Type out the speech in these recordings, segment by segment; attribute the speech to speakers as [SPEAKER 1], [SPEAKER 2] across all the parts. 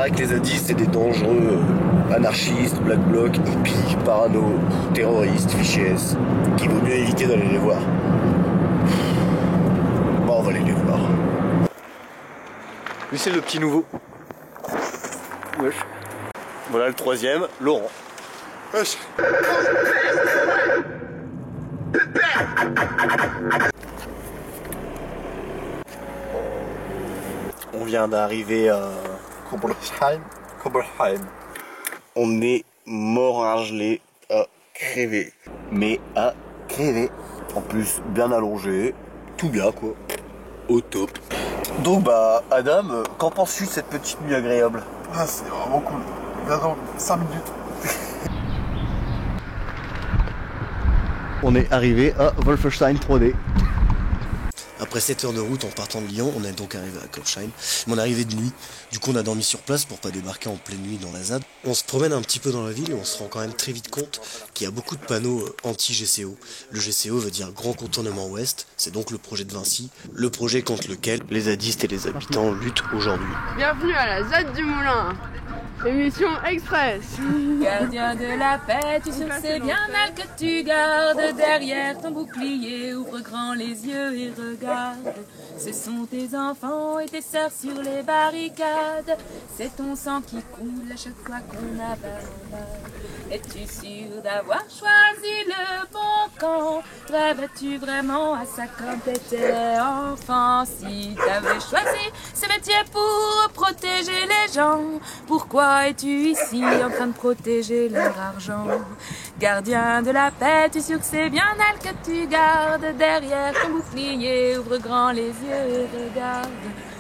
[SPEAKER 1] paraît que les zadistes c'est des dangereux anarchistes, black bloc, hippies, parano, terroristes, fichés S, qu'il vaut mieux éviter d'aller les voir. Bon, on va aller les voir. Lui c'est le petit nouveau. Wesh. Voilà le troisième, Laurent. Wesh. On vient d'arriver à Kobolsheim. On est mort à gelé, à crever. Mais à crever. En plus, bien allongé. Tout bien, quoi. Au top. Donc, bah, Adam, qu'en penses-tu de cette petite nuit agréable?
[SPEAKER 2] Ah, c'est vraiment cool. Viens dans 5 minutes.
[SPEAKER 1] On est arrivé à Wolfenstein 3D.
[SPEAKER 3] Après 7 heures de route en partant de Lyon, on est donc arrivé à Kobolsheim. Mais on est arrivé de nuit. Du coup, on a dormi sur place pour pas débarquer en pleine nuit dans la ZAD. On se promène un petit peu dans la ville et on se rend quand même très vite compte qu'il y a beaucoup de panneaux anti-GCO. Le GCO veut dire Grand Contournement Ouest. C'est donc le projet de Vinci, le projet contre lequel les zadistes et les habitants luttent aujourd'hui.
[SPEAKER 4] Bienvenue à la ZAD du Moulin. Émission Express.
[SPEAKER 5] Gardien de la paix, tu sais bien mal que tu gardes derrière ton bouclier. Ouvre grand les yeux et regarde. Ce sont tes enfants et tes sœurs sur les barricades. C'est ton sang qui coule à chaque fois qu'on abandonne. Es-tu sûr d'avoir choisi le bon camp? Rêves-tu vraiment à ça quand t'étais enfant? Si t'avais choisi ce métier pour protéger les gens, pourquoi es-tu ici en train de protéger leur argent? Gardien de la paix, tu es sûr que c'est bien elle que tu gardes derrière ton bouclier? Ouvre grand les yeux et regarde.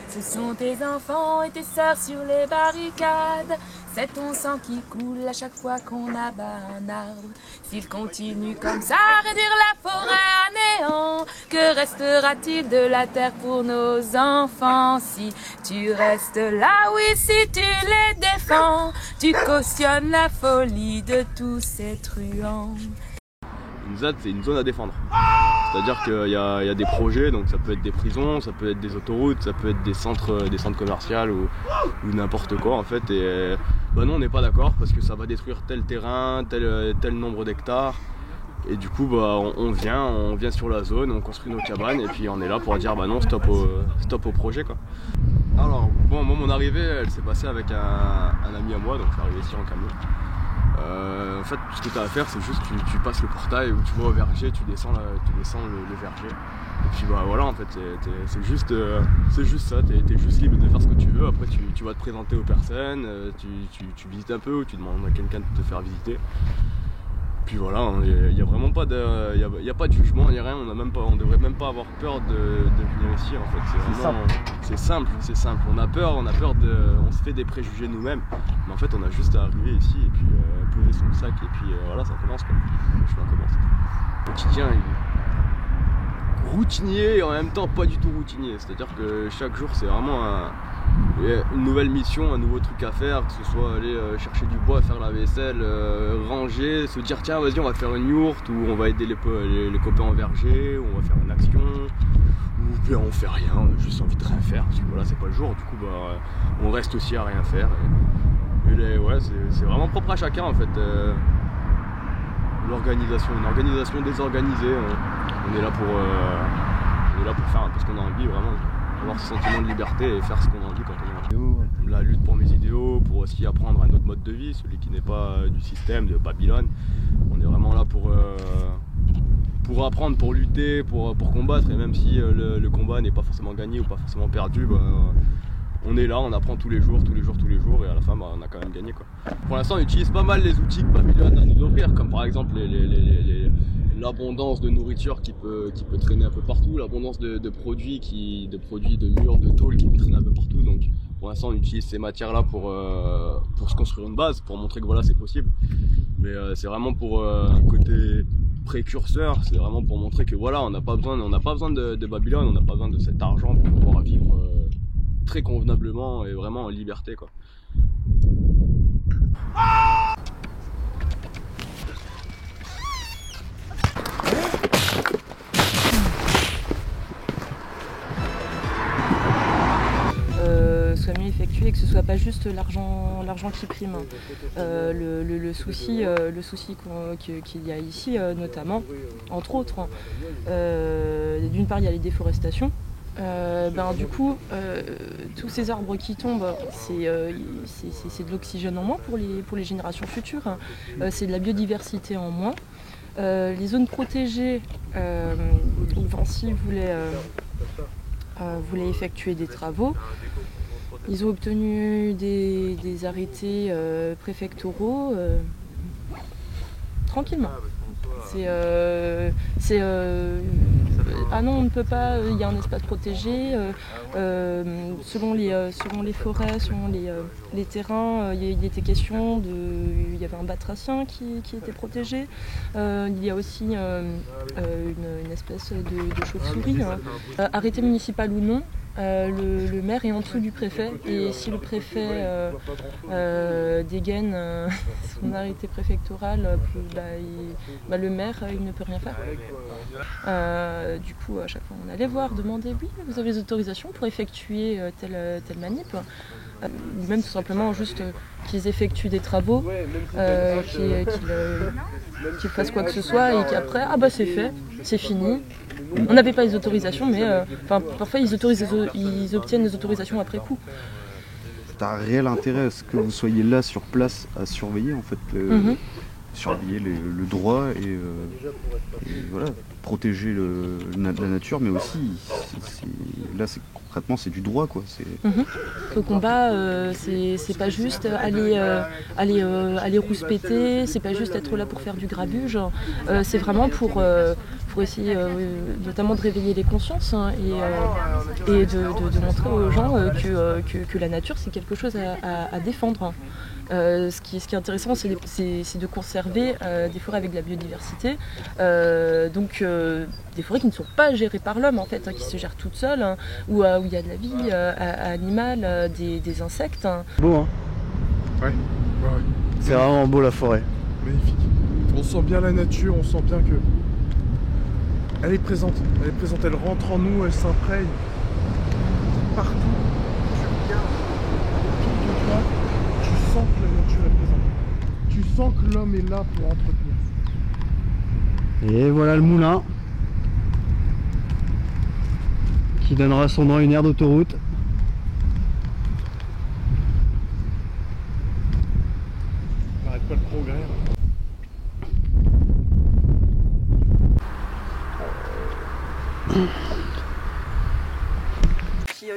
[SPEAKER 5] Ce sont tes enfants et tes sœurs sur les barricades. C'est ton sang qui coule à chaque fois qu'on abat un arbre. S'il continue comme ça à réduire la forêt à néant, que restera-t-il de la terre pour nos enfants? Si tu restes là, oui, si tu les défends, tu cautionnes la folie de tous ces truands.
[SPEAKER 6] Une ZAD, c'est une zone à défendre. C'est-à-dire qu'il y a des projets, donc ça peut être des prisons, ça peut être des autoroutes, ça peut être des centres commerciaux ou n'importe quoi en fait. Et bah non, on n'est pas d'accord parce que ça va détruire tel terrain, tel nombre d'hectares. Et du coup, bah, on vient sur la zone, on construit nos cabanes et puis on est là pour dire bah non, stop au projet quoi. Alors bon, moi mon arrivée, elle s'est passée avec un ami à moi, donc je suis arrivé ici en camion. En fait, ce que tu as à faire, c'est juste tu passes le portail où tu vas au verger, tu descends le verger. Et puis bah voilà, en fait, c'est juste ça, t'es juste libre de faire ce que tu veux. Après, tu vas te présenter aux personnes, tu visites un peu ou tu demandes à quelqu'un de te faire visiter. Puis voilà, il n'y a vraiment pas de, y a pas de jugement, il n'y a rien, on devrait même pas avoir peur de venir ici en fait. C'est simple. On se fait des préjugés nous-mêmes, mais en fait on a juste à arriver ici et puis poser son sac et puis voilà, ça commence quoi. Je commence. Le quotidien il est routinier et en même temps pas du tout routinier, c'est-à-dire que chaque jour c'est vraiment une nouvelle mission, un nouveau truc à faire, que ce soit aller chercher du bois, faire la vaisselle, ranger, se dire tiens vas-y on va faire une yourte ou on va aider les copains en verger, ou on va faire une action, ou bien on fait rien, on a juste envie de rien faire, parce que voilà c'est pas le jour, du coup bah, on reste aussi à rien faire. Ouais, c'est vraiment propre à chacun en fait, l'organisation, une organisation désorganisée, on est là pour faire, parce qu'on a envie vraiment avoir ce sentiment de liberté et faire ce qu'on a envie quand on est en la lutte pour mes idéaux, pour aussi apprendre un autre mode de vie, celui qui n'est pas du système de Babylone. On est vraiment là pour apprendre, pour lutter, pour combattre, et même si le combat n'est pas forcément gagné ou pas forcément perdu, bah, on est là, on apprend tous les jours, et à la fin bah, on a quand même gagné quoi. Pour l'instant on utilise pas mal les outils que Babylone a nous offrir, comme par exemple l'abondance de nourriture qui peut traîner un peu partout, l'abondance de produits, de murs, de tôles qui peut traîner un peu partout. Donc pour l'instant on utilise ces matières là pour se construire une base, pour montrer que voilà c'est possible. Mais c'est vraiment pour un côté précurseur, c'est vraiment pour montrer que voilà on n'a pas besoin de Babylone, on n'a pas besoin de cet argent pour pouvoir vivre très convenablement et vraiment en liberté quoi.
[SPEAKER 5] Samy effectue évacuer, que ce soit pas juste l'argent qui prime. Le souci qu'il y a ici, notamment, entre autres, d'une part il y a les déforestations. Du coup, tous ces arbres qui tombent, c'est de l'oxygène en moins pour les générations futures, c'est de la biodiversité en moins. Les zones protégées, Vinci voulait effectuer des travaux. Ils ont obtenu des arrêtés préfectoraux tranquillement. Ah non, on ne peut pas, il y a un espace protégé, selon les forêts, selon les terrains, il était question il y avait un batracien qui était protégé, il y a aussi une espèce de chauve-souris, arrêté municipal ou non. Le maire est en dessous du préfet et si le préfet dégaine son arrêté préfectoral, le maire il ne peut rien faire. Du coup à chaque fois on allait voir, demander oui vous avez les autorisations pour effectuer telle manip, ou même tout simplement juste qu'ils effectuent des travaux, qu'ils fassent quoi que ce soit et qu'après c'est fait, c'est fini. On n'avait pas les autorisations, mais parfois ils obtiennent les autorisations après coup.
[SPEAKER 7] C'est un réel intérêt à ce que vous soyez là sur place à surveiller en fait, surveiller le droit et voilà, protéger la nature, mais aussi là concrètement c'est du droit quoi.
[SPEAKER 5] Le combat c'est pas juste aller rouspéter, c'est pas juste être là pour faire du grabuge, c'est vraiment pour essayer notamment de réveiller les consciences et de montrer aux gens que la nature c'est quelque chose à défendre. Ce qui est intéressant, c'est de conserver des forêts avec de la biodiversité, donc des forêts qui ne sont pas gérées par l'homme en fait, qui se gèrent toutes seules, où il y a de la vie animale, des insectes.
[SPEAKER 2] Beau hein. Ouais.
[SPEAKER 3] C'est vraiment beau la forêt.
[SPEAKER 2] Magnifique. On sent bien la nature, on sent bien que elle est présente, elle rentre en nous, elle s'imprègne partout. Tu regardes autour de toi, tu sens que la nature est présente. Tu sens que l'homme est là pour entretenir.
[SPEAKER 3] Et voilà le moulin qui donnera son nom à une aire d'autoroute.
[SPEAKER 2] On n'arrête pas le progrès.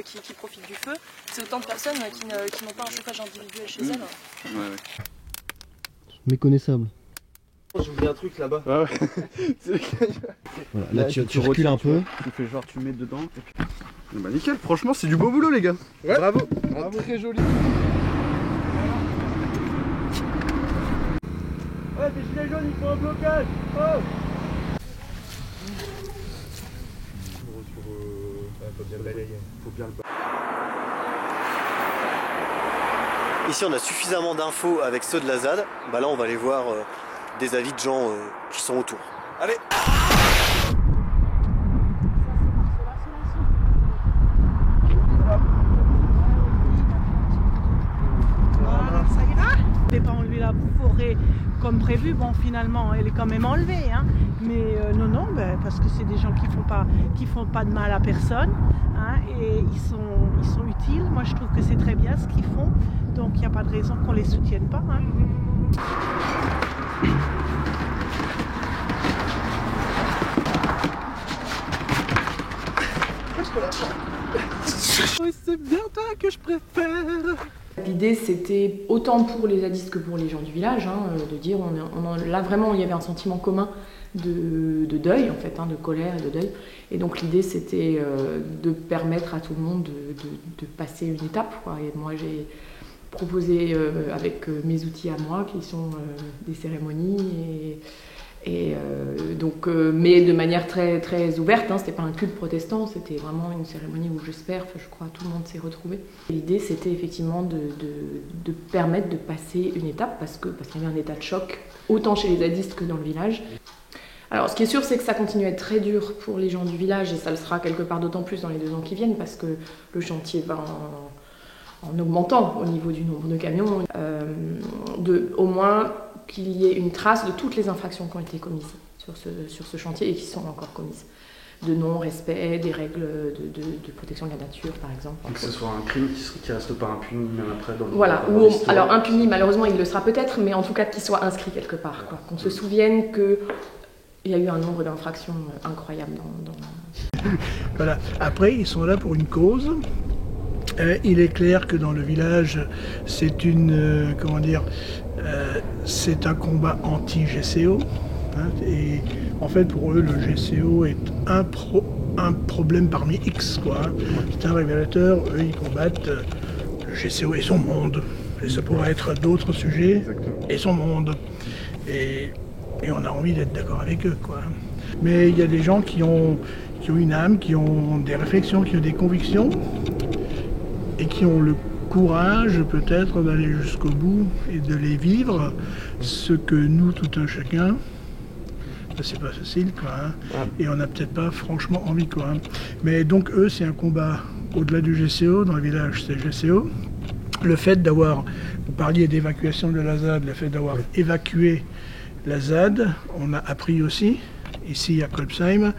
[SPEAKER 5] Qui profitent du feu, c'est autant de personnes qui n'ont pas un chauffage individuel chez elles.
[SPEAKER 3] Méconnaissable.
[SPEAKER 7] J'ai oublié un truc là-bas.
[SPEAKER 2] Ah ouais.
[SPEAKER 3] Voilà, là tu recules un peu.
[SPEAKER 7] Tu fais genre tu mets dedans et puis...
[SPEAKER 2] Bah nickel, franchement c'est du beau boulot les gars. Ouais. Bravo. Très joli.
[SPEAKER 1] Ouais, des gilets jaunes, il faut un blocage. Oh Ici on a suffisamment d'infos avec ceux de la ZAD, là on va aller voir des avis de gens qui sont autour. Allez.
[SPEAKER 8] Voilà, ça ira. Je n'ai pas enlevé la forêt comme prévu, bon finalement elle est quand même enlevée, hein. Mais non, parce que c'est des gens qui font pas de mal à personne, hein, et ils sont utiles. Moi je trouve que c'est très bien ce qu'ils font, donc il n'y a pas de raison qu'on les soutienne pas, hein.
[SPEAKER 2] C'est bien toi que je préfère.
[SPEAKER 5] L'idée c'était autant pour les zadistes que pour les gens du village, hein, de dire là vraiment il y avait un sentiment commun de deuil en fait, hein, de colère et de deuil, et donc l'idée c'était de permettre à tout le monde de passer une étape, quoi. Et moi j'ai proposé avec mes outils à moi qui sont des cérémonies donc, mais de manière très, très ouverte, hein, c'était pas un culte protestant, c'était vraiment une cérémonie où j'espère, je crois, tout le monde s'est retrouvé. L'idée c'était effectivement de permettre de passer une étape parce qu'il y avait un état de choc, autant chez les zadistes que dans le village. Alors ce qui est sûr c'est que ça continue à être très dur pour les gens du village et ça le sera quelque part d'autant plus dans les 2 ans qui viennent parce que le chantier va
[SPEAKER 9] en augmentant au niveau du nombre de camions, au moins qu'il y ait une trace de toutes les infractions qui ont été commises sur ce chantier et qui sont encore commises. De non-respect des règles de protection de la nature, par exemple.
[SPEAKER 2] Donc que ce soit un crime qui reste pas impuni même après dans
[SPEAKER 9] voilà, alors impuni, malheureusement, il le sera peut-être, mais en tout cas qu'il soit inscrit quelque part, quoi. Qu'on se souvienne qu'il y a eu un nombre d'infractions incroyable dans...
[SPEAKER 10] Voilà. Après, ils sont là pour une cause. Il est clair que dans le village, c'est c'est un combat anti-GCO. Et en fait, pour eux, le GCO est un problème parmi X, quoi. C'est un révélateur. Eux, ils combattent le GCO et son monde. Et ça pourrait être d'autres sujets. Exactement. Et son monde. Et on a envie d'être d'accord avec eux, quoi. Mais il y a des gens qui ont une âme, qui ont des réflexions, qui ont des convictions, et qui ont le courage peut-être d'aller jusqu'au bout et de les vivre, ce que nous, tout un chacun, c'est pas facile, quoi, hein. Et on n'a peut-être pas franchement envie, quoi, hein. Mais donc eux, c'est un combat au-delà du GCO, dans le village c'est le GCO. Le fait d'avoir, vous parliez d'évacuation de la ZAD, le fait d'avoir évacué la ZAD, on a appris aussi, ici à Kolbsheim,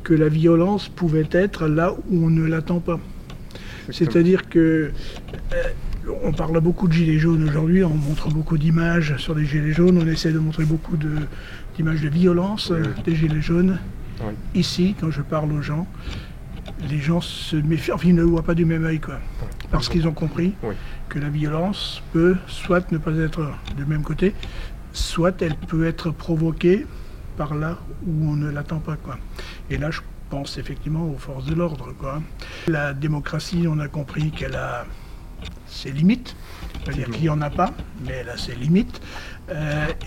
[SPEAKER 10] que la violence pouvait être là où on ne l'attend pas. C'est-à-dire que on parle beaucoup de gilets jaunes aujourd'hui, on montre beaucoup d'images sur les gilets jaunes, on essaie de montrer beaucoup d'images de violence des gilets jaunes. Oui. Ici, quand je parle aux gens, les gens se méfient, enfin ils ne le voient pas du même œil, quoi. Parce qu'ils ont compris que la violence peut soit ne pas être du même côté, soit elle peut être provoquée par là où on ne l'attend pas, quoi. Et là, je pense effectivement aux forces de l'ordre, quoi. La démocratie, on a compris qu'elle a ses limites. C'est-à-dire qu'il n'y en a pas, mais elle a ses limites.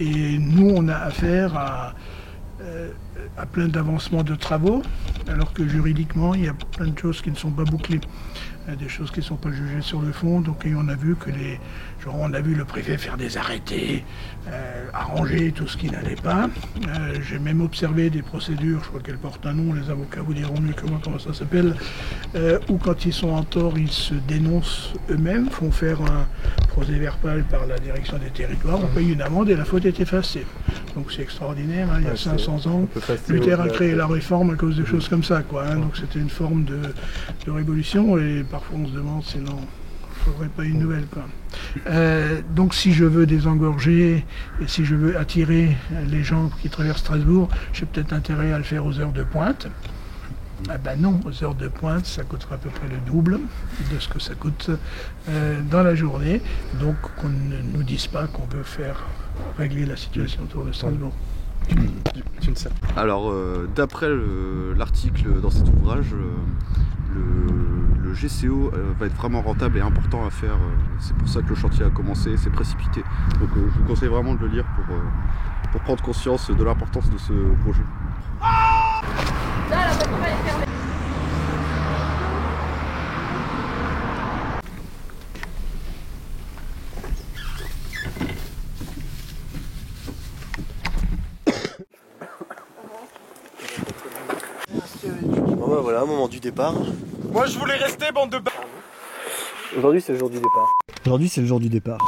[SPEAKER 10] Et nous, on a affaire à plein d'avancements de travaux, alors que juridiquement, il y a plein de choses qui ne sont pas bouclées. Des choses qui ne sont pas jugées sur le fond. Donc on a vu que on a vu le préfet faire des arrêtés, arranger tout ce qui n'allait pas. J'ai même observé des procédures, je crois qu'elles portent un nom, les avocats vous diront mieux que moi comment ça s'appelle, où quand ils sont en tort, ils se dénoncent eux-mêmes, font faire un procès-verbal par la direction des territoires, on paye une amende et la faute est effacée. Donc c'est extraordinaire, hein, il y a 500 ans, Luther a créé la réforme à cause de choses comme ça, quoi, hein. Donc c'était une forme de révolution et parfois on se demande sinon il ne faudrait pas une nouvelle, quoi. Donc si je veux désengorger et si je veux attirer les gens qui traversent Strasbourg, j'ai peut-être intérêt à le faire aux heures de pointe. Ah ben non, aux heures de pointe, ça coûtera à peu près le double de ce que ça coûte dans la journée. Donc qu'on ne nous dise pas qu'on veut faire régler la situation autour de Strasbourg.
[SPEAKER 7] Alors, d'après l'article dans cet ouvrage, le GCO va être vraiment rentable et important à faire. C'est pour ça que le chantier a commencé, c'est précipité. Donc je vous conseille vraiment de le lire pour prendre conscience de l'importance de ce projet.
[SPEAKER 4] Là, la voiture elle est fermée.
[SPEAKER 3] Bon bah voilà, moment du départ.
[SPEAKER 2] Moi je voulais rester, bande de
[SPEAKER 3] Aujourd'hui c'est le jour du départ. Aujourd'hui c'est le jour du départ.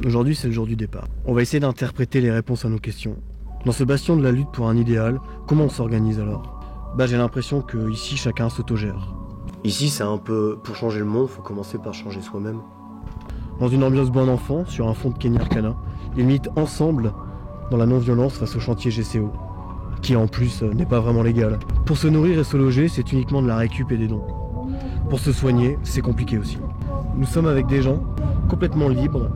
[SPEAKER 3] Aujourd'hui c'est le jour du départ. On va essayer d'interpréter les réponses à nos questions. Dans ce bastion de la lutte pour un idéal, comment on s'organise alors? Bah j'ai l'impression que ici chacun s'autogère. Ici c'est un peu, pour changer le monde, faut commencer par changer soi-même. Dans une ambiance bon enfant, sur un fond de Kenny Arcana, ils militent ensemble dans la non-violence face au chantier GCO, qui en plus n'est pas vraiment légal. Pour se nourrir et se loger, c'est uniquement de la récup et des dons. Pour se soigner, c'est compliqué aussi. Nous sommes avec des gens complètement libres,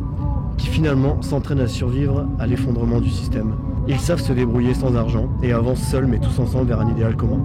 [SPEAKER 3] qui finalement s'entraînent à survivre à l'effondrement du système. Ils savent se débrouiller sans argent et avancent seuls mais tous ensemble vers un idéal commun.